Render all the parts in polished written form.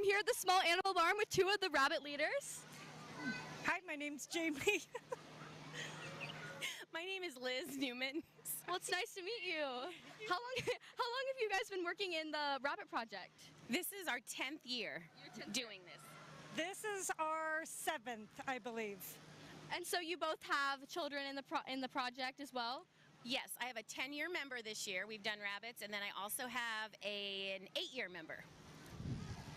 I'm here at the small animal barn with two of the rabbit leaders. Hi, my name's Jamie. My name is Liz Newman. Well, it's nice to meet you. How long have you guys been working in the rabbit project? This is our 10th year doing this. This is our 7th, I believe. And so you both have children in the project as well? Yes, I have a 10-year member this year. We've done rabbits, and then I also have an 8-year member.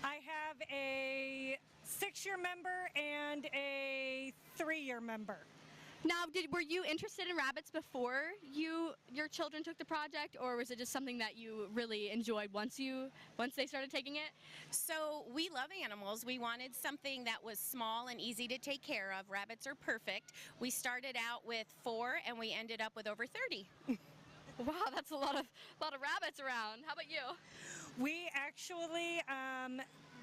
I have a 6-year member and a 3-year member. Now, were you interested in rabbits before your children took the project, or was it just something that you really enjoyed once they started taking it? So we love animals. We wanted something that was small and easy to take care of. Rabbits are perfect. We started out with 4 and we ended up with over 30. Wow, that's a lot of rabbits around. How about you? We actually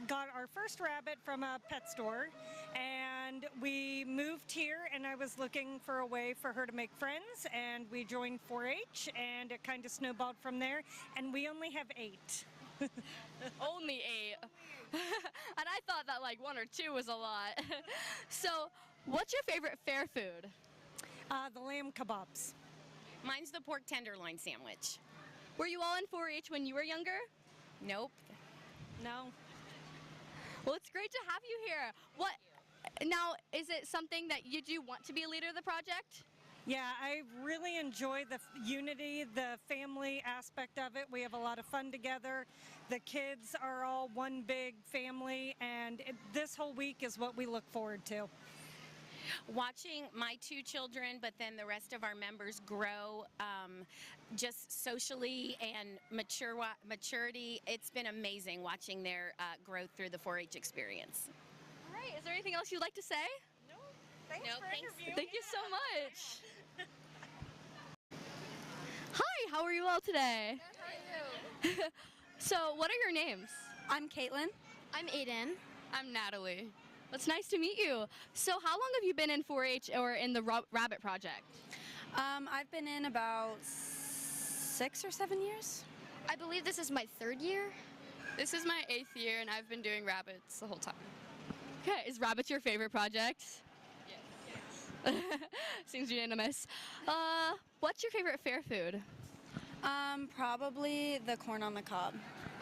got our first rabbit from a pet store, and we moved here, and I was looking for a way for her to make friends, and we joined 4-H, and it kind of snowballed from there, and we only have 8. Only 8. And I thought that like 1 or 2 was a lot. So, what's your favorite fair food? The lamb kebabs. Mine's the pork tenderloin sandwich. Were you all in 4-H when you were younger? Nope. No. Well, it's great to have you here. Now, is it something that you do want to be a leader of the project? Yeah, I really enjoy the unity, the family aspect of it. We have a lot of fun together. The kids are all one big family, and this whole week is what we look forward to. Watching my 2 children, but then the rest of our members grow just socially and maturity, it's been amazing watching their growth through the 4-H experience. All right, is there anything else you'd like to say? No, thanks for interviewing. Thank you so much. Hi, how are you all today? Good, how are you? So, what are your names? I'm Caitlin. I'm Aiden. I'm Natalie. It's nice to meet you. So how long have you been in 4-H or in the Rabbit Project? I've been in about 6 or 7 years. I believe this is my 3rd year. This is my 8th year, and I've been doing rabbits the whole time. Okay, is rabbits your favorite project? Yes. Seems unanimous. What's your favorite fair food? Probably the corn on the cob.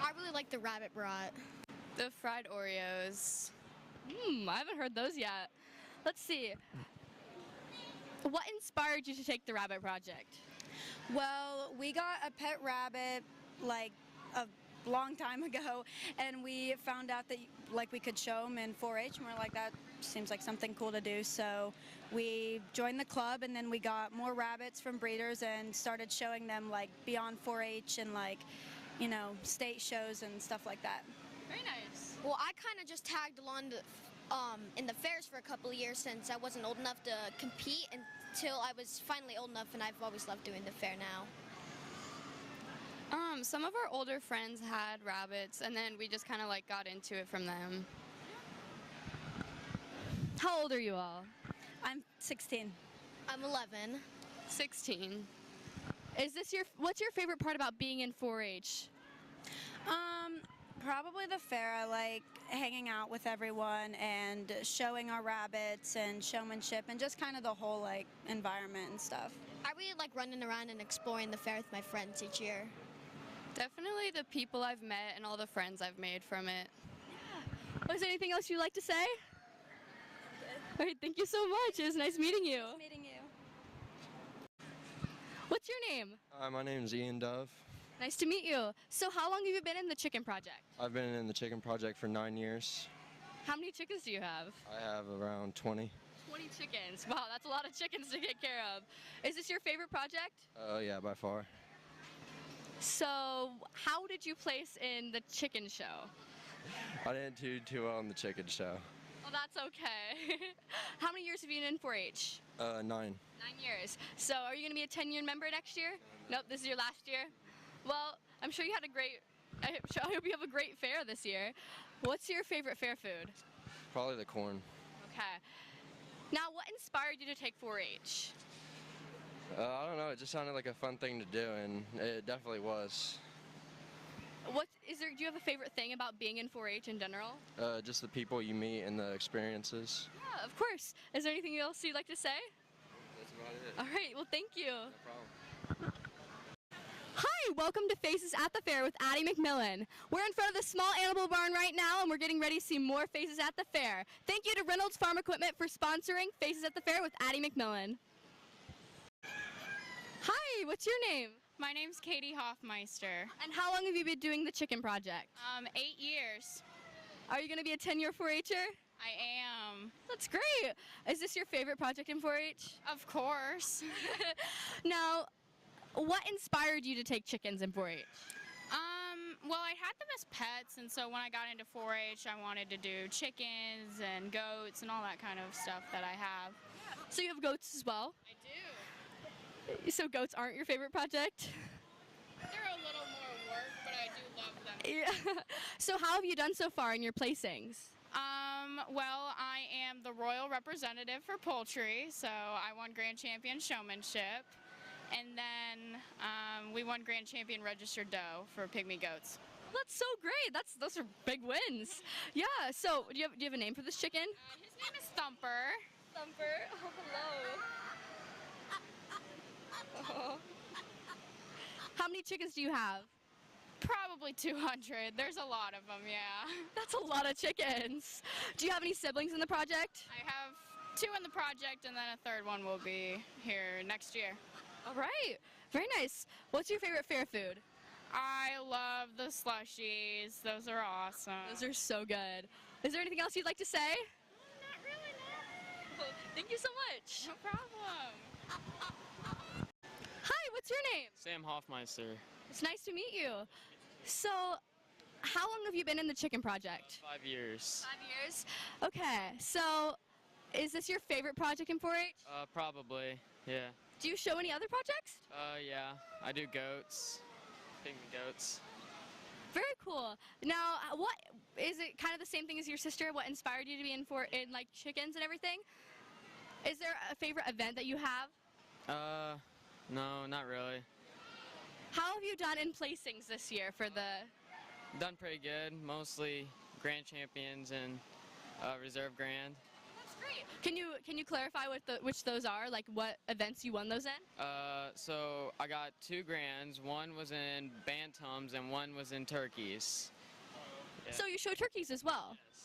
I really like the rabbit brat. The fried Oreos. I haven't heard those yet. Let's see. What inspired you to take the Rabbit Project? Well, we got a pet rabbit like a long time ago, and we found out that like we could show them in 4-H, and we're like, that seems like something cool to do. So we joined the club, and then we got more rabbits from breeders and started showing them like beyond 4-H and like, you know, state shows and stuff like that. Very nice. Well, I kind of just tagged along in the fairs for a couple of years since I wasn't old enough to compete until I was finally old enough, and I've always loved doing the fair now. Some of our older friends had rabbits, and then we just kind of like got into it from them. How old are you all? I'm 16. I'm 11. 16. What's your favorite part about being in 4-H? Probably the fair. I like hanging out with everyone and showing our rabbits and showmanship and just kind of the whole like environment and stuff. I really like running around and exploring the fair with my friends each year. Definitely the people I've met and all the friends I've made from it. Was there anything else you'd like to say? All right, thank you so much. It was nice meeting you. Nice meeting you. What's your name? My name's Ian Dove. Nice to meet you. So how long have you been in the Chicken Project? I've been in the Chicken Project for 9 years. How many chickens do you have? I have around 20. 20 chickens. Wow, that's a lot of chickens to take care of. Is this your favorite project? Yeah, by far. So how did you place in the chicken show? I didn't do too well in the chicken show. Well, that's okay. How many years have you been in 4-H? 9. 9 years. So are you going to be a 10-year member next year? Nope, this is your last year? Well, I'm sure you had I hope you have a great fair this year. What's your favorite fair food? Probably the corn. Okay. Now, what inspired you to take 4-H? I don't know, it just sounded like a fun thing to do, and it definitely was. Do you have a favorite thing about being in 4-H in general? Just the people you meet and the experiences. Yeah, of course. Is there anything else you'd like to say? That's about it. All right, well, thank you. No problem. Hi, welcome to Faces at the Fair with Addie McMillan. We're in front of the small animal barn right now, and we're getting ready to see more Faces at the Fair. Thank you to Reynolds Farm Equipment for sponsoring Faces at the Fair with Addie McMillan. Hi, what's your name? My name's Katie Hoffmeister. And how long have you been doing the chicken project? 8 years. Are you going to be a 10-year 4-H'er? I am. That's great. Is this your favorite project in 4-H? Of course. Now, what inspired you to take chickens in 4-H? Well, I had them as pets, and so when I got into 4-H, I wanted to do chickens and goats and all that kind of stuff that I have. So you have goats as well? I do. So goats aren't your favorite project? They're a little more work, but I do love them. Yeah. So how have you done so far in your placings? Well, I am the royal representative for poultry, so I won Grand Champion Showmanship. And then we won Grand Champion Registered Doe for pygmy goats. That's so great. Those are big wins. Yeah. So do you have a name for this chicken? His name is Thumper. Thumper. Oh, hello. How many chickens do you have? Probably 200. There's a lot of them, yeah. That's a lot of chickens. Do you have any siblings in the project? I have 2 in the project, and then a third one will be here next year. All right. Very nice. What's your favorite fair food? I love the slushies. Those are awesome. Those are so good. Is there anything else you'd like to say? Not really, no. Thank you so much. No problem. Hi, what's your name? Sam Hoffmeister. It's nice to meet you. So, how long have you been in the chicken project? 5 years. 5 years? Okay, so is this your favorite project in 4-H? Probably, yeah. Do you show any other projects? Yeah. I do goats, pygmy goats. Very cool. Now, what is it kind of the same thing as your sister? What inspired you to be in like chickens and everything? Is there a favorite event that you have? No, not really. How have you done in placings this year for the... Done pretty good, mostly grand champions and reserve grand. That's great. Can you clarify which those are, like what events you won those in? So I got 2 grands. One was in bantams and one was in turkeys. Yeah. So you show turkeys as well? Yes.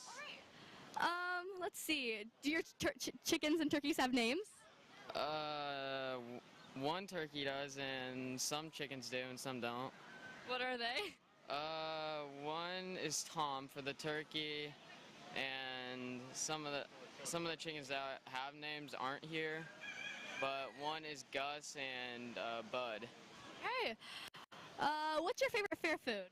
All right. Let's see. Do your chickens and turkeys have names? One turkey does, and some chickens do, and some don't. What are they? One is Tom for the turkey, and some of the chickens that have names aren't here, but one is Gus and Bud. Hey, what's your favorite fair food?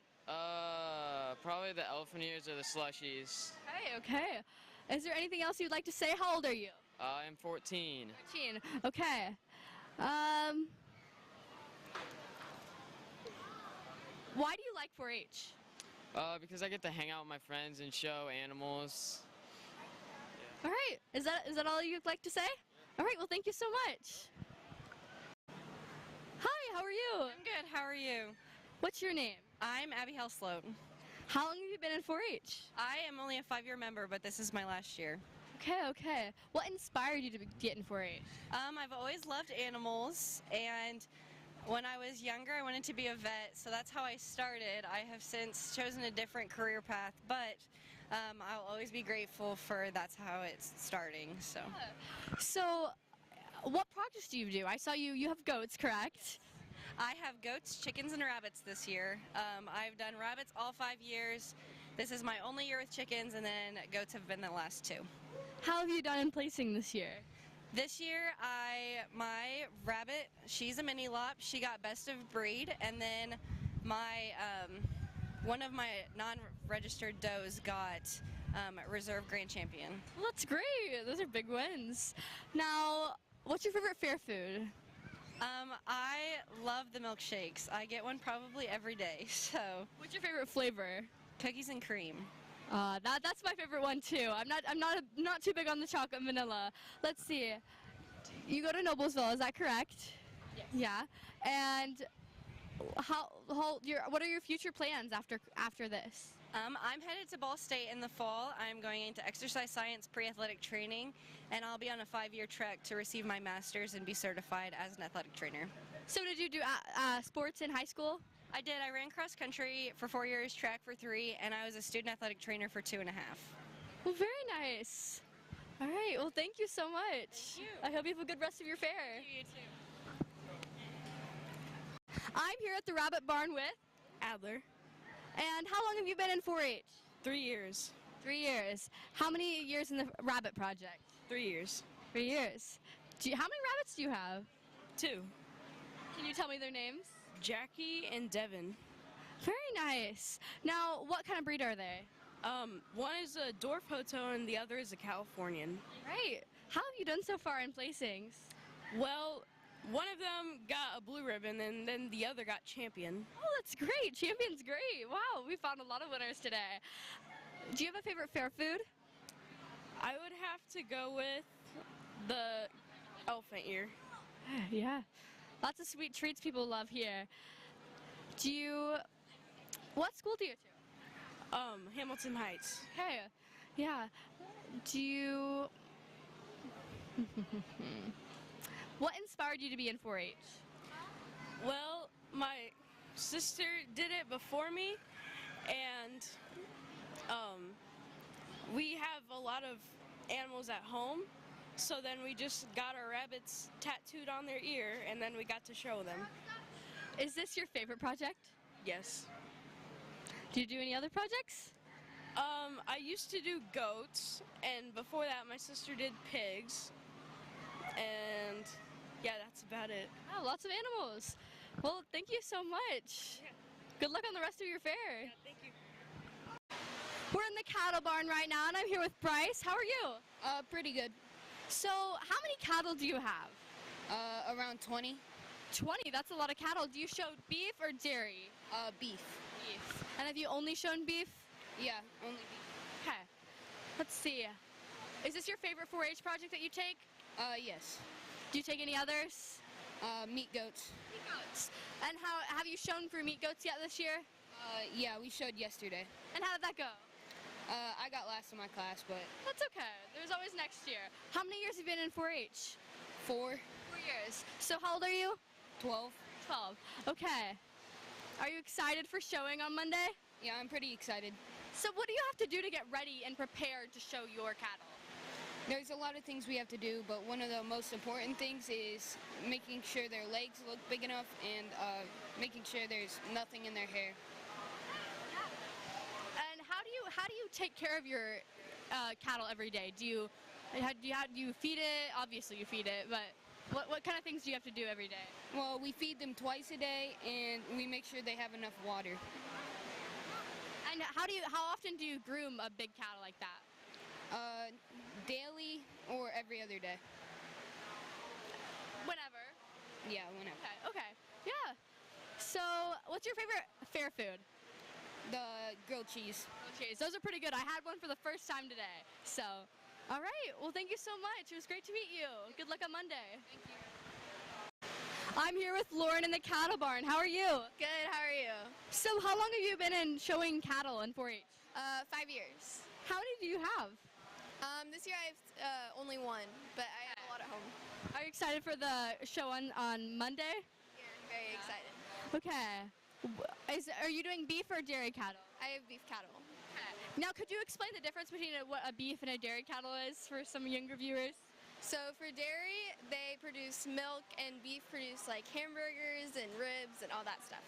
Probably the elephant ears or the slushies. Okay. Is there anything else you'd like to say? How old are you? I'm 14. 14. Okay. Why do you like 4-H? Because I get to hang out with my friends and show animals. All right. Is that all you'd like to say? All right. Well, thank you so much. Hi. How are you? I'm good. How are you? What's your name? I'm Abby Helsloat. How long have you been in 4-H? I am only a 5-year member, but this is my last year. Okay. What inspired you to get in 4-H? I've always loved animals, and when I was younger, I wanted to be a vet, so that's how I started. I have since chosen a different career path, but I'll always be grateful for that's how it's starting. So, what projects do you do? I saw you have goats, correct? I have goats, chickens, and rabbits this year. I've done rabbits all 5 years. This is my only year with chickens, and then goats have been the last 2. How have you done in placing this year? This year, my rabbit, she's a mini lop. She got best of breed, and then my one of my non-registered does got reserve grand champion. Well, that's great. Those are big wins. Now, what's your favorite fair food? I love the milkshakes. I get one probably every day. So. What's your favorite flavor? Cookies and cream. That's my favorite one too. I'm not too big on the chocolate and vanilla. Let's see. You go to Noblesville, is that correct? Yes. Yeah. And what are your future plans after this? I'm headed to Ball State in the fall. I'm going into exercise science pre-athletic training, and I'll be on a 5-year trek to receive my master's and be certified as an athletic trainer. So did you do sports in high school? I did. I ran cross country for 4 years, track for 3, and I was a student athletic trainer for 2.5. Well, very nice. All right. Well, thank you so much. Thank you. I hope you have a good rest of your fair. You too. I'm here at the Rabbit Barn with Adler. And how long have you been in 4-H? 3 years. 3 years. How many years in the Rabbit Project? 3 years. 3 years. How many rabbits do you have? 2. Can you tell me their names? Jackie and Devin. Very nice. Now, what kind of breed are they? One is a Dwarf Hoto and the other is a Californian. Right. How have you done so far in placings? Well, one of them got a blue ribbon and then the other got champion. Oh, that's great. Champion's great. Wow, we found a lot of winners today. Do you have a favorite fair food? I would have to go with the elephant ear. Yeah. Lots of sweet treats people love here. What school do you go to? Hamilton Heights. Hey, yeah. What inspired you to be in 4-H? Well, my sister did it before me, and we have a lot of animals at home, so then we just got our rabbits tattooed on their ear, and then we got to show them. Is this your favorite project? Yes. Do you do any other projects? I used to do goats, and before that my sister did pigs, and yeah, that's about it. Oh, lots of animals. Well, thank you so much. Yeah. Good luck on the rest of your fair. Yeah, thank you. We're in the cattle barn right now, and I'm here with Bryce. How are you? Pretty good. So, how many cattle do you have? Around 20. 20, that's a lot of cattle. Do you show beef or dairy? Beef. Beef. And have you only shown beef? Yeah, only beef. Okay. Let's see. Is this your favorite 4-H project that you take? Yes. Do you take any others? Meat goats. Meat goats. And have you shown for meat goats yet this year? Yeah, we showed yesterday. And how did that go? I got last in my class, but... That's okay. There's always next year. How many years have you been in 4-H? 4. 4 years. So how old are you? 12. 12. Okay. Are you excited for showing on Monday? Yeah, I'm pretty excited. So what do you have to do to get ready and prepared to show your cattle? There's a lot of things we have to do, but one of the most important things is making sure their legs look big enough and making sure there's nothing in their hair. And how do you take care of your cattle every day? Do you feed it? Obviously you feed it, but what kind of things do you have to do every day? Well, we feed them twice a day, and we make sure they have enough water. And how often do you groom a big cattle like that? Daily or every other day. Whenever. Yeah, whenever. Okay. Yeah. So, what's your favorite fair food? The grilled cheese. Grilled cheese. Those are pretty good. I had one for the first time today. So, all right. Well, thank you so much. It was great to meet you. Good luck on Monday. Thank you. I'm here with Lauren in the cattle barn. How are you? Good, how are you? So, how long have you been in showing cattle in 4-H? 5 years. How many do you have? This year I have only one, but I have a lot at home. Are you excited for the show on Monday? Yeah, I'm very excited. Okay. Are you doing beef or dairy cattle? I have beef cattle. Okay. Now, could you explain the difference between what a beef and a dairy cattle is for some younger viewers? So for dairy, they produce milk, and beef produce like hamburgers and ribs and all that stuff.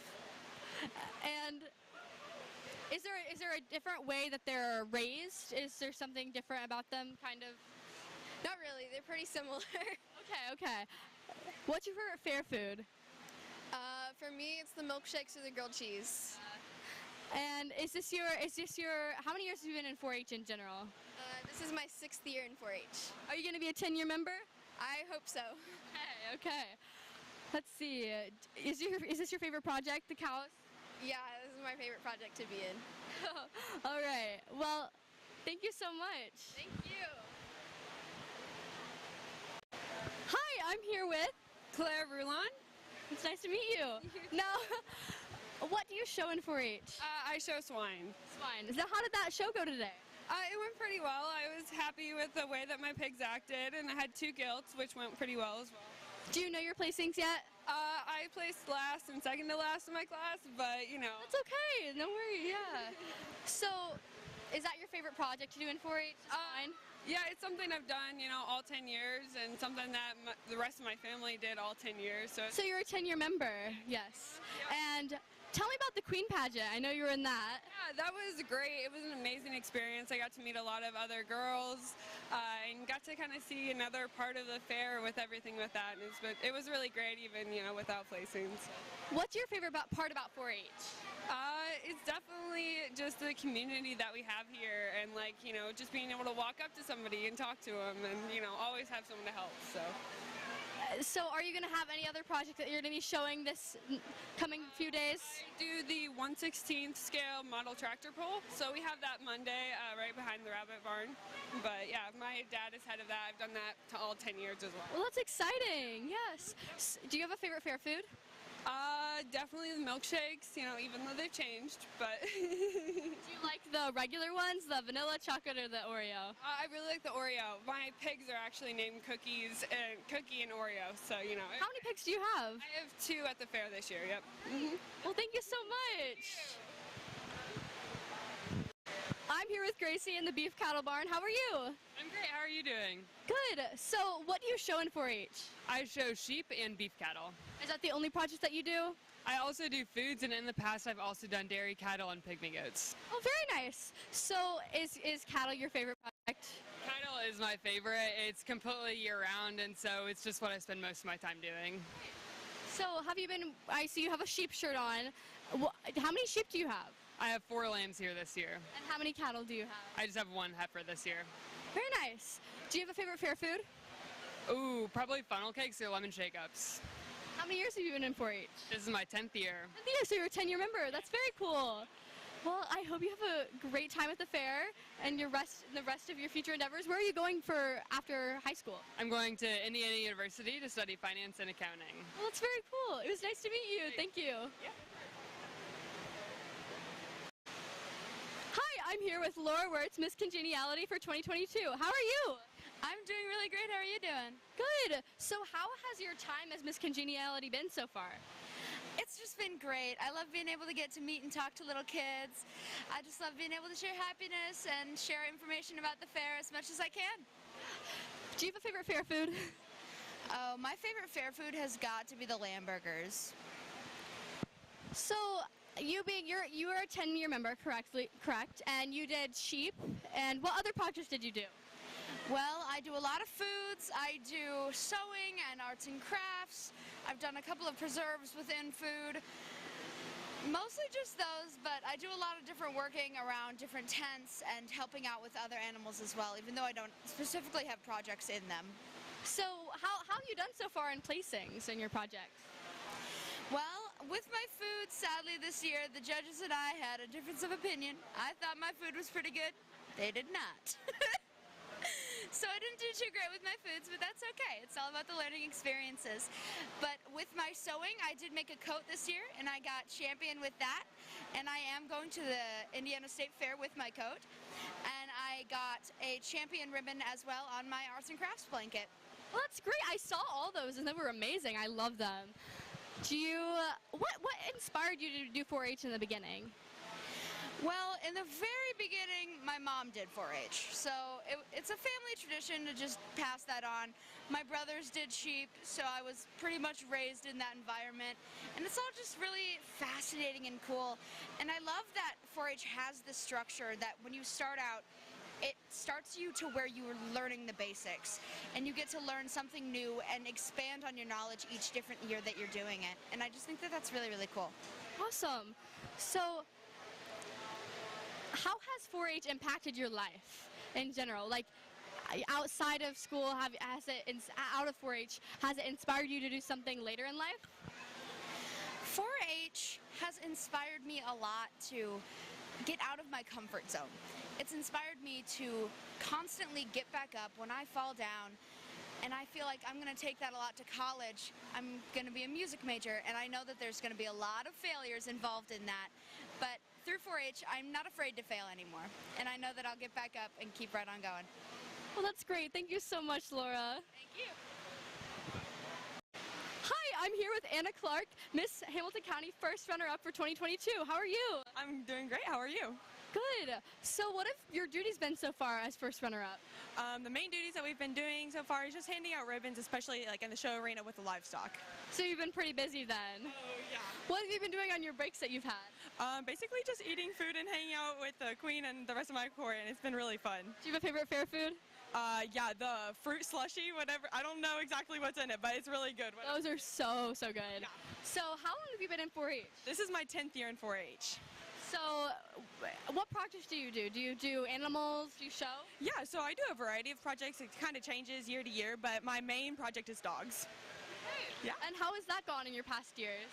And is there a different way that they're raised? Is there something different about them, kind of? Not really. They're pretty similar. Okay. What's your favorite fair food? For me, it's the milkshakes or the grilled cheese. And is this your? How many years have you been in 4-H in general? This is my 6th year in 4-H. Are you going to be a 10-year member? I hope so. Okay. Let's see. Is this your favorite project, the cows? Yeah, this is my favorite project to be in. All right. Well, thank you so much. Thank you. Hi, I'm here with Claire Roulon. It's nice to meet you. Now, you show in 4-H? I show swine. Swine. So how did that show go today? It went pretty well. I was happy with the way that my pigs acted, and I had 2 gilts, which went pretty well as well. Do you know your placings yet? I placed last and second to last in my class, but you know. That's okay. No worries. Yeah. So, is that your favorite project to do in 4-H? Swine? Yeah, it's something I've done, you know, all 10 years, and something that the rest of my family did all 10 years. So you're a 10-year member, yes. And tell me about the Queen pageant. I know you were in that. Yeah, that was great. It was an amazing experience. I got to meet a lot of other girls and got to kind of see another part of the fair with everything with that. And it was really great, even, you know, without placings. What's your favorite part about 4-H? It's definitely just the community that we have here, and like, you know, just being able to walk up to somebody and talk to them, and you know, always have someone to help. So are you going to have any other project that you're going to be showing this coming few days? I do the 1/16th scale model tractor pull, so we have that Monday right behind the rabbit barn. But yeah, my dad is head of that. I've done that to all 10 years as well. Well, that's exciting. Yes. Do you have a favorite fair food? Definitely the milkshakes, you know, even though they've changed, but... Do you like the regular ones, the vanilla, chocolate, or the Oreo? I really like the Oreo. My pigs are actually named Cookie and Oreo, so, you know. How many pigs do you have? I have 2 at the fair this year, yep. Well, thank you so much. I'm here with Gracie in the beef cattle barn. How are you? I'm great. How are you doing? Good. So what do you show in 4-H? I show sheep and beef cattle. Is that the only project that you do? I also do foods, and in the past I've also done dairy cattle and pygmy goats. Oh, very nice. So is cattle your favorite project? Cattle is my favorite. It's completely year-round, and so it's just what I spend most of my time doing. So I see you have a sheep shirt on. How many sheep do you have? I have 4 lambs here this year. And how many cattle do you have? I just have 1 heifer this year. Very nice. Do you have a favorite fair food? Ooh, probably funnel cakes or lemon shake-ups. How many years have you been in 4-H? This is my 10th year. 10th year, so you're a 10-year member. That's very cool. Well, I hope you have a great time at the fair and the rest of your future endeavors. Where are you going for after high school? I'm going to Indiana University to study finance and accounting. Well, that's very cool. It was nice to meet you. Thank you. Yeah. Hi, I'm here with Laura Wirtz, Miss Congeniality for 2022. How are you? I'm doing really great. How are you doing? Good. So how has your time as Miss Congeniality been so far? It's just been great. I love being able to get to meet and talk to little kids. I just love being able to share happiness and share information about the fair as much as I can. Do you have a favorite fair food? Oh, my favorite fair food has got to be the lamb burgers. So you are a 10-year member, correct? And you did sheep. And what other projects did you do? Well, I do a lot of foods. I do sewing and arts and crafts. I've done a couple of preserves within food. Mostly just those, but I do a lot of different working around different tents and helping out with other animals as well, even though I don't specifically have projects in them. So how have you done so far in placings in your project? Well, with my food, sadly this year, the judges and I had a difference of opinion. I thought my food was pretty good. They did not. So I didn't do too great with my foods, but that's okay. It's all about the learning experiences. But with my sewing, I did make a coat this year, and I got champion with that. And I am going to the Indiana State Fair with my coat. And I got a champion ribbon as well on my arts and crafts blanket. Well, that's great. I saw all those, and they were amazing. I love them. What inspired you to do 4-H in the beginning? Well, in the very beginning, my mom did 4-H, so it's a family tradition to just pass that on. My brothers did sheep, so I was pretty much raised in that environment, and it's all just really fascinating and cool. And I love that 4-H has this structure that when you start out, it starts you to where you are learning the basics, and you get to learn something new and expand on your knowledge each different year that you're doing it. And I just think that that's really, really cool. Awesome. So how has 4-H impacted your life in general? Like outside of school, out of 4-H, has it inspired you to do something later in life? 4-H has inspired me a lot to get out of my comfort zone. It's inspired me to constantly get back up when I fall down and I feel like I'm going to take that a lot to college. I'm going to be a music major, and I know that there's going to be a lot of failures involved in that. But through 4-H, I'm not afraid to fail anymore, and I know that I'll get back up and keep right on going. Well, that's great. Thank you so much, Laura. Thank you. Hi, I'm here with Anna Clark, Miss Hamilton County first runner-up for 2022. How are you? I'm doing great. How are you? Good. So what have your duties been so far as first runner-up? The main duties that we've been doing so far is just handing out ribbons, especially like in the show arena with the livestock. So you've been pretty busy then? Oh, yeah. What have you been doing on your breaks that you've had? Basically just eating food and hanging out with the queen and the rest of my court, and it's been really fun. Do you have a favorite fair food? Yeah, the fruit slushy, whatever. I don't know exactly what's in it, but it's really good. Those are so good. Yeah. So how long have you been in 4-H? This is my 10th year in 4-H. So what projects do you do? Do you do animals? Do you show? Yeah, so I do a variety of projects. It kind of changes year to year, but my main project is dogs. Yeah. And how has that gone in your past years?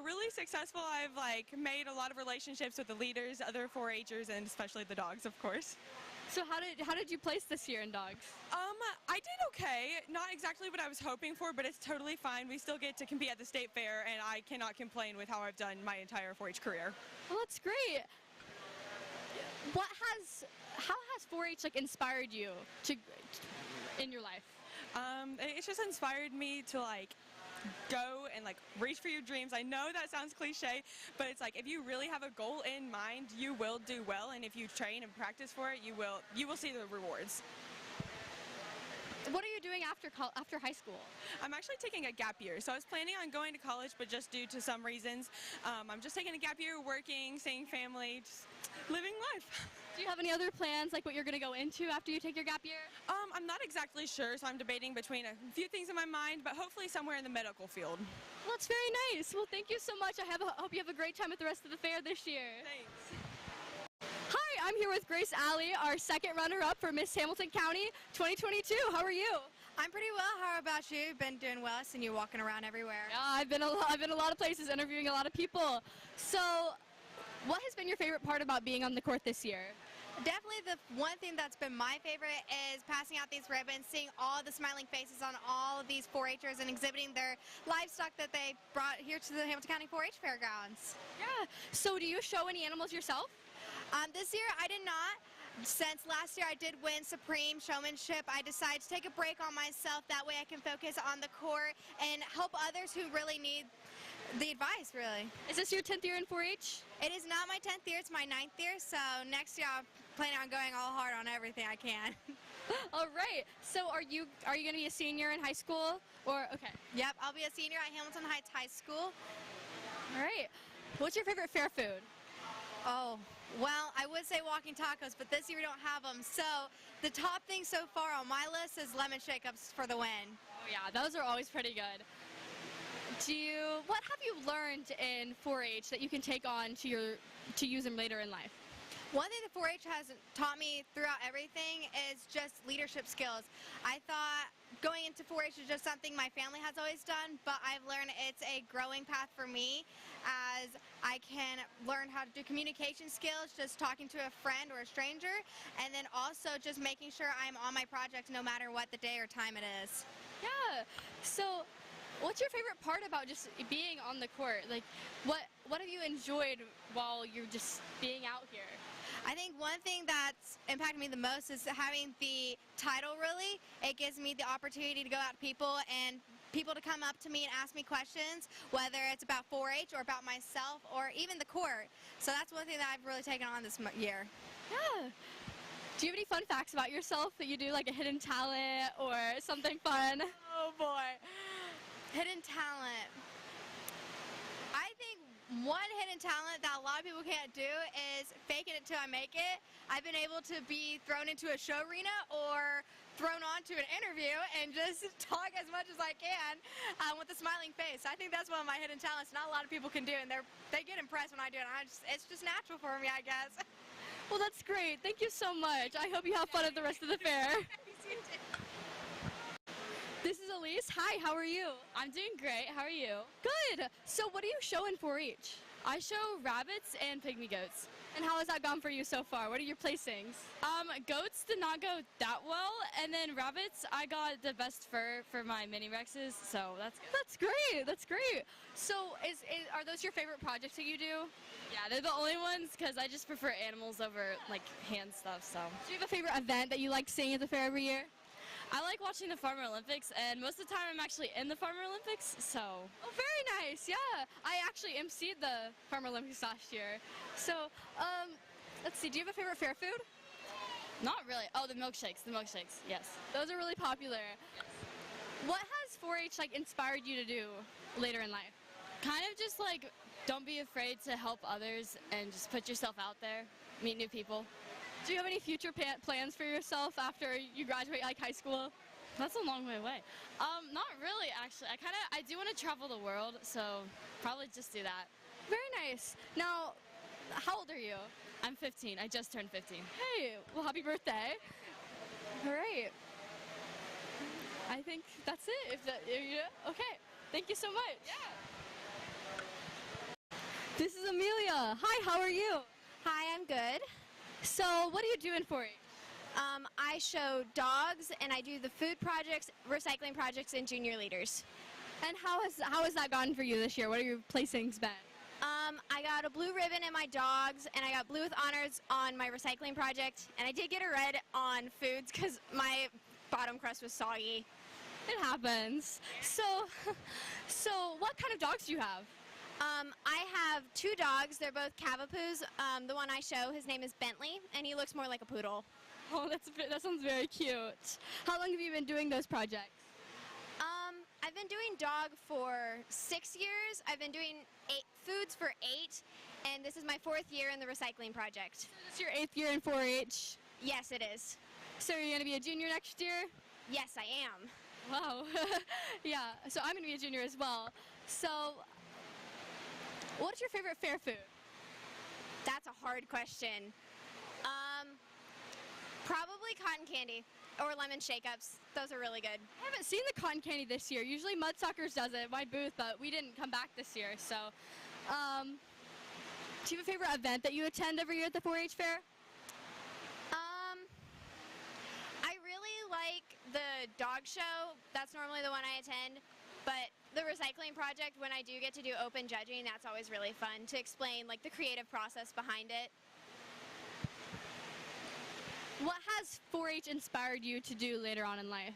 Really successful. I've made a lot of relationships with the leaders, other 4-Hers, and especially the dogs, of course. So how did you place this year in dogs? I did okay. Not exactly what I was hoping for, but it's totally fine. We still get to compete at the state fair, and I cannot complain with how I've done my entire 4-H career. Well, that's great. How has 4-H inspired you in your life? It's just inspired me to go and reach for your dreams. I know that sounds cliche, but it's if you really have a goal in mind, you will do well, and if you train and practice for it, you will see the rewards. What are you doing after high school? I'm actually taking a gap year. So I was planning on going to college, but just due to some reasons, I'm just taking a gap year, working, seeing family, just living life. Do you have any other plans, what you're going to go into after you take your gap year? I'm not exactly sure, so I'm debating between a few things in my mind, but hopefully somewhere in the medical field. Well, that's very nice. Well, thank you so much. I hope you have a great time at the rest of the fair this year. Thanks. Hi, I'm here with Grace Alley, our second runner-up for Miss Hamilton County 2022. How are you? I'm pretty well. How about you? Been doing well. I've seen you walking around everywhere. Yeah, I've been a lot of places interviewing a lot of people. So, what has been your favorite part about being on the court this year? Definitely the one thing that's been my favorite is passing out these ribbons, seeing all the smiling faces on all of these 4-Hers and exhibiting their livestock that they brought here to the Hamilton County 4-H fairgrounds. Yeah. So do you show any animals yourself? This year I did not. Since last year I did win Supreme Showmanship, I decided to take a break on myself. That way I can focus on the court and help others who really need the advice, really. Is this your 10th year in 4-H? It is not my 10th year, it's my 9th year, so next year I'm planning on going all hard on everything I can. All right. So are you going to be a senior in high school? Okay. Yep, I'll be a senior at Hamilton Heights High School. All right. What's your favorite fair food? Oh, well, I would say walking tacos, but this year we don't have them. So the top thing so far on my list is lemon shake-ups for the win. Oh yeah, those are always pretty good. What have you learned in 4-H that you can take on to use them later in life? One thing that 4-H has taught me throughout everything is just leadership skills. I thought going into 4-H is just something my family has always done, but I've learned it's a growing path for me as I can learn how to do communication skills, just talking to a friend or a stranger, and then also just making sure I'm on my projects no matter what the day or time it is. Yeah. So what's your favorite part about just being on the court? What have you enjoyed while you're just being out here? I think one thing that's impacted me the most is having the title, really. It gives me the opportunity to go out to people and people to come up to me and ask me questions, whether it's about 4-H or about myself or even the court. So that's one thing that I've really taken on this year. Yeah. Do you have any fun facts about yourself that you do, like a hidden talent or something fun? Oh boy. Hidden talent. I think one hidden talent that a lot of people can't do is fake it until I make it. I've been able to be thrown into a show arena or thrown onto an interview and just talk as much as I can with a smiling face. I think that's one of my hidden talents not a lot of people can do, and they get impressed when I do it. It's just natural for me, I guess. Well, that's great. Thank you so much. I hope you have fun at the rest of the fair. This is Elise. Hi, how are you? I'm doing great. How are you? Good. So what do you show in 4-H? I show rabbits and pygmy goats. And how has that gone for you so far? What are your placings? Goats did not go that well, and then rabbits, I got the best fur for my mini Rexes, so that's good. That's great. That's great. So, are those your favorite projects that you do? Yeah, they're the only ones because I just prefer animals over like hand stuff. So, do you have a favorite event that you like seeing at the fair every year? I like watching the Farmer Olympics, and most of the time I'm actually in the Farmer Olympics, so. Oh, very nice, yeah. I actually emceed the Farmer Olympics last year. So, let's see, do you have a favorite fair food? Not really. Oh, the milkshakes, yes. Those are really popular. Yes. What has 4-H like inspired you to do later in life? Kind of just like, don't be afraid to help others and just put yourself out there, meet new people. Do you have any future plans for yourself after you graduate like high school? That's a long way away. Not really, actually. I do want to travel the world, so probably just do that. Very nice. Now, how old are you? I'm 15. I just turned 15. Hey, well, happy birthday. All right. I think that's it. Okay. Thank you so much. Yeah. This is Amelia. Hi, how are you? Hi, I'm good. So, what are you doing for it? I show dogs, and I do the food projects, recycling projects, and junior leaders. And how has that gone for you this year? What are your placings been? I got a blue ribbon in my dogs, and I got blue with honors on my recycling project, and I did get a red on foods because my bottom crust was soggy. It happens. So what kind of dogs do you have? I have 2 dogs. They're both Cavapoos. The one I show, his name is Bentley, and he looks more like a poodle. Oh, that sounds very cute. How long have you been doing those projects? I've been doing dog for 6 years. I've been doing foods for 8, and this is my 4th year in the recycling project. So this is your 8th year in 4-H? Yes, it is. So are you going to be a junior next year? Yes, I am. Wow. Yeah, so I'm going to be a junior as well. So what's your favorite fair food? That's a hard question. Probably cotton candy or lemon shake-ups. Those are really good. I haven't seen the cotton candy this year. Usually Mudsuckers does it at my booth, but we didn't come back this year. So, do you have a favorite event that you attend every year at the 4-H fair? I really like the dog show. That's normally the one I attend. But the recycling project, when I do get to do open judging, that's always really fun to explain like the creative process behind it. What has 4-H inspired you to do later on in life?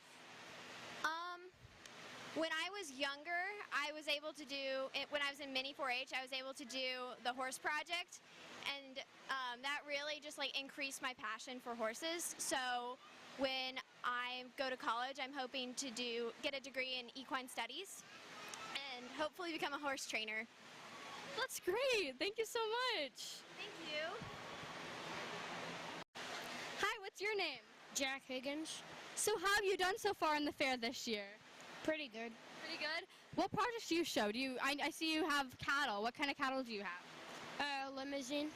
When I was younger, I was able to do, when I was in mini 4-H, I was able to do the horse project, and that really just like increased my passion for horses. So when I go to college, I'm hoping to get a degree in equine studies and hopefully become a horse trainer. That's great. Thank you so much. Thank you. Hi, what's your name? Jack Higgins. So how have you done so far in the fair this year? Pretty good. Pretty good? What projects do you show? I see you have cattle. What kind of cattle do you have? Limousine.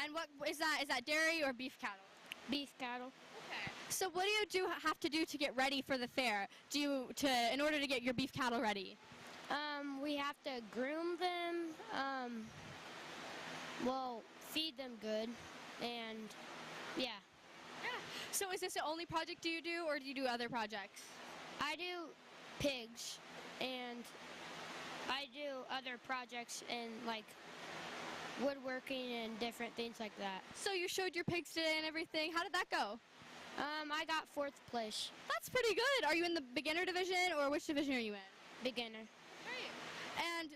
And what is that? Is that dairy or beef cattle? Beef cattle. Okay. So what do you have to do to get ready for the fair? In order to get your beef cattle ready? We have to groom them. Feed them good, and yeah. Yeah. So is this the only project you do, or do you do other projects? I do pigs, and I do other projects in like woodworking and different things like that. So you showed your pigs today and everything. How did that go? I got 4th place. That's pretty good. Are you in the beginner division, or which division are you in? Beginner. Great. And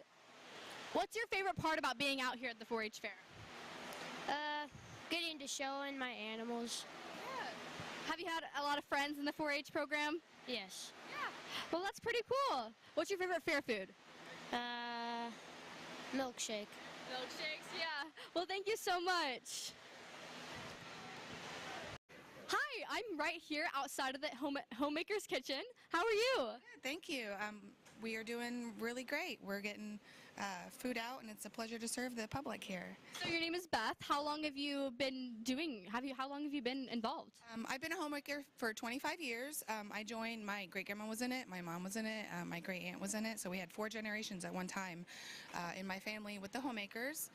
what's your favorite part about being out here at the 4-H fair? Getting to show in my animals. Yeah. Have you had a lot of friends in the 4-H program? Yes. Yeah. Well, that's pretty cool. What's your favorite fair food? Milkshake. Milkshakes, yeah. Well, thank you so much. Hi, I'm right here outside of the Homemaker's kitchen. How are you? Thank you. We are doing really great. We're getting food out, and it's a pleasure to serve the public here. So your name is Beth. How long have you been how long have you been involved? I've been a homemaker for 25 years. I joined, my great-grandma was in it, my mom was in it, my great-aunt was in it, so we had 4 generations at one time in my family with the homemakers.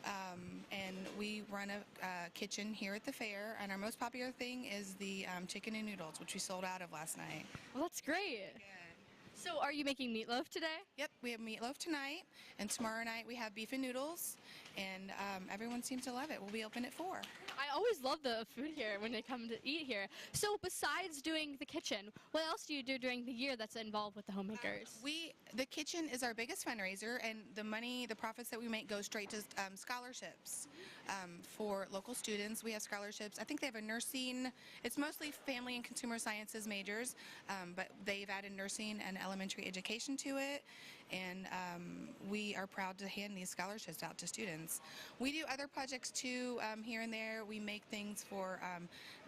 And we run a kitchen here at the fair, and our most popular thing is the chicken and noodles, which we sold out of last night. Well, that's great. So are you making meatloaf today? Yep, we have meatloaf tonight, and tomorrow night we have beef and noodles, and everyone seems to love it. We'll be open at 4. I always love the food here when they come to eat here. So besides doing the kitchen, what else do you do during the year that's involved with the homemakers? The kitchen is our biggest fundraiser, and the profits that we make go straight to scholarships for local students. We have scholarships. I think they have a nursing, it's mostly family and consumer sciences majors, but they've added nursing and elementary education to it, and we are proud to hand these scholarships out to students. We do other projects too here and there. We make things for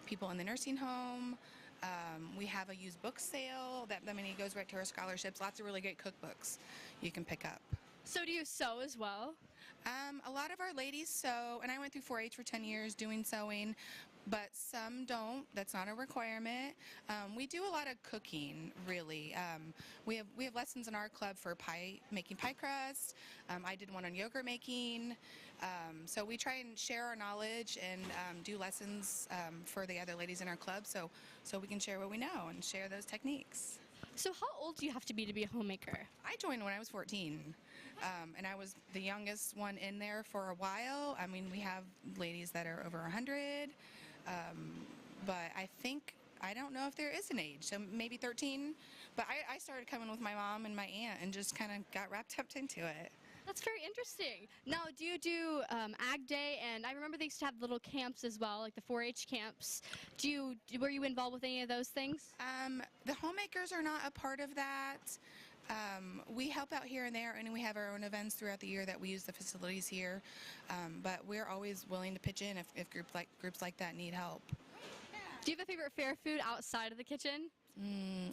people in the nursing home. We have a used book sale that the money goes right to our scholarships. Lots of really great cookbooks you can pick up. So do you sew as well? A lot of our ladies sew, and I went through 4-H for 10 years doing sewing, but some don't. That's not a requirement. We do a lot of cooking, really. We have lessons in our club for making pie crust. I did one on yogurt making. So we try and share our knowledge and do lessons for the other ladies in our club, so we can share what we know and share those techniques. So how old do you have to be a homemaker? I joined when I was 14, and I was the youngest one in there for a while. I mean, we have ladies that are over 100, but I don't know if there is an age, so maybe 13. But I started coming with my mom and my aunt and just kind of got wrapped up into it. That's very interesting. Now, do you do Ag Day? And I remember they used to have little camps as well, like the 4-H camps. Were you involved with any of those things? The homemakers are not a part of that. We help out here and there, and we have our own events throughout the year that we use the facilities here. But we're always willing to pitch in if groups like that need help. Do you have a favorite fair food outside of the kitchen?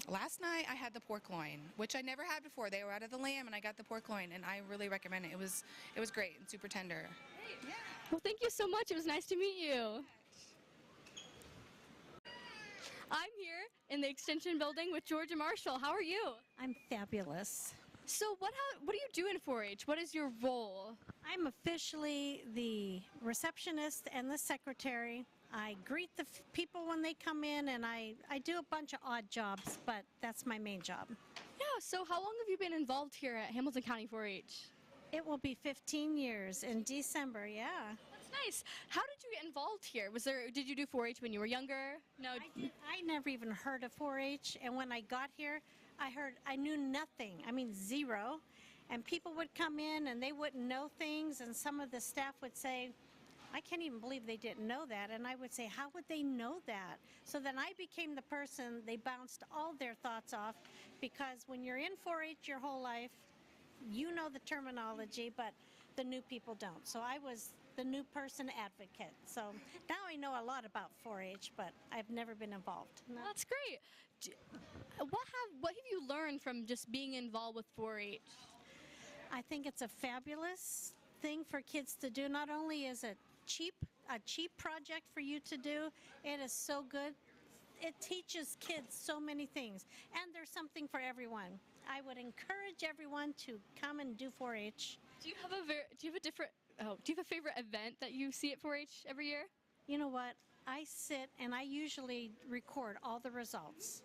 Last night I had the pork loin, which I never had before. They were out of the lamb, and I got the pork loin, and I really recommend it. It was great and super tender. Yeah. Well, thank you so much. It was nice to meet you. I'm here in the Extension building with Georgia Marshall. How are you? I'm fabulous. So what do you do in 4-H? What is your role? I'm officially the receptionist and the secretary. I greet the people when they come in, and I do a bunch of odd jobs, but that's my main job. Yeah, so how long have you been involved here at Hamilton County 4-H? It will be 15 years in December, yeah. That's nice. How did you get involved here? Did you do 4-H when you were younger? No. I never even heard of 4-H, and when I got here, I knew nothing. I mean, zero. And people would come in and they wouldn't know things, and some of the staff would say, I can't even believe they didn't know that. And I would say, how would they know that? So then I became the person they bounced all their thoughts off, because when you're in 4-H your whole life, you know the terminology, but the new people don't. So I was the new person advocate. So now I know a lot about 4-H, but I've never been involved. No. That's great. What have you learned from just being involved with 4-H? I think it's a fabulous thing for kids to do. Not only is it a cheap project for you to do, it is so good. It teaches kids so many things, and there's something for everyone. I would encourage everyone to come and do 4-H. Do you have a favorite event that you see at 4-H every year? You know what? I sit and I usually record all the results.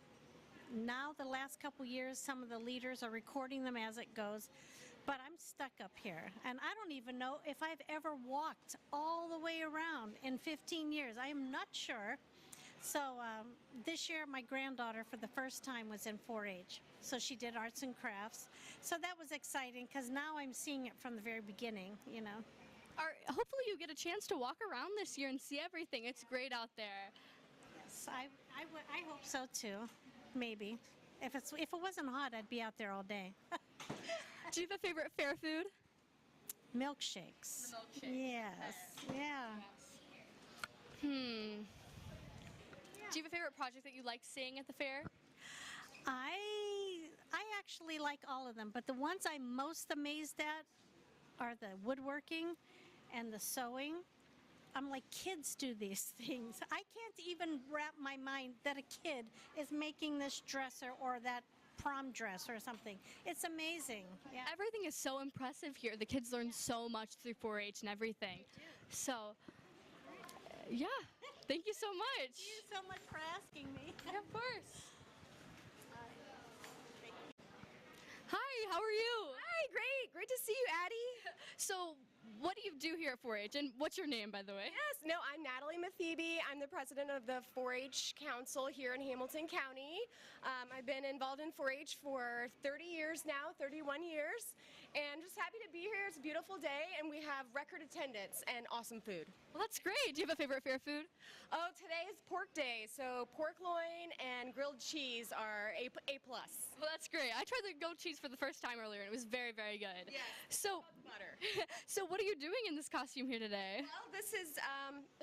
Now, the last couple years, some of the leaders are recording them as it goes. But I'm stuck up here, and I don't even know if I've ever walked all the way around in 15 years. I am not sure. So this year, my granddaughter, for the first time, was in 4-H. So she did arts and crafts. So that was exciting, because now I'm seeing it from the very beginning, you know. Hopefully you get a chance to walk around this year and see everything. It's great out there. Yes, I hope so, too. Maybe. If it wasn't hot, I'd be out there all day. Do you have a favorite fair food? Milkshakes. The milkshakes. Yes. Yeah. Do you have a favorite project that you like seeing at the fair? I actually like all of them, but the ones I'm most amazed at are the woodworking and the sewing. I'm like, kids do these things. I can't even wrap my mind that a kid is making this dress or that prom dress or something. It's amazing. Yeah. Everything is so impressive here. The kids learn so much through 4-H and everything. So, yeah, thank you so much. Thank you so much for asking me. Yeah, of course. Hi, how are you? Hi, great. Great to see you, Addie. So, what do you do here at 4-H, and what's your name, by the way? Yes, no, I'm Natalie Mathebe. I'm the president of the 4-H Council here in Hamilton County. I've been involved in 4-H for 30 years now, 31 years, and just happy to be here. It's a beautiful day, and we have record attendance and awesome food. Well, that's great. Do you have a favorite fair food? Oh, today is pork day, so pork loin and grilled cheese are A+. Well, that's great. I tried the goat cheese for the first time earlier, and it was very, very good. Yes, so butter. So what are you doing in this costume here today? Well, this is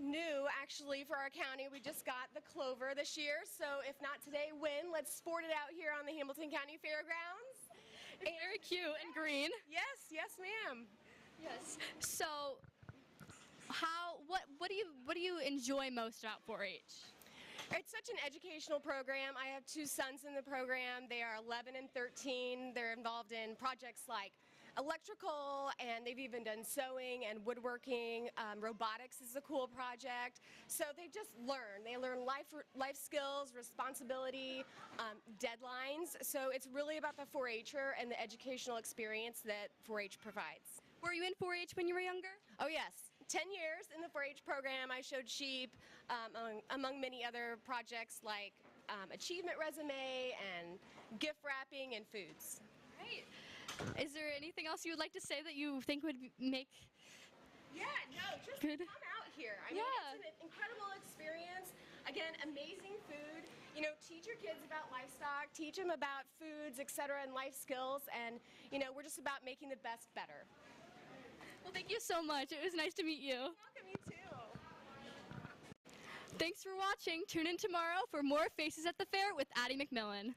new, actually, for our county. We just got the clover this year, so if not today, when? Let's sport it out here on the Hamilton County Fairgrounds. It's very cute and green. Yes, yes, ma'am. Yes. So, what do you enjoy most about 4-H? It's such an educational program. I have two sons in the program. They are 11 and 13. They're involved in projects like electrical, and they've even done sewing and woodworking. Robotics is a cool project. So they just learn. They learn life skills, responsibility, deadlines. So it's really about the 4-H'er and the educational experience that 4-H provides. Were you in 4-H when you were younger? Oh, yes. 10 years in the 4-H program. I showed sheep, among many other projects like achievement resume and gift wrapping and foods. Great. Is there anything else you would like to say that you think would make Yeah, no, just good? Come out here. I mean, it's an incredible experience. Again, amazing food. You know, teach your kids about livestock, teach them about foods, etc., and life skills, and, you know, we're just about making the best better. Well, thank you so much. It was nice to meet you. Welcome, you too. Thanks for watching. Tune in tomorrow for more Faces at the Fair with Addie McMillan.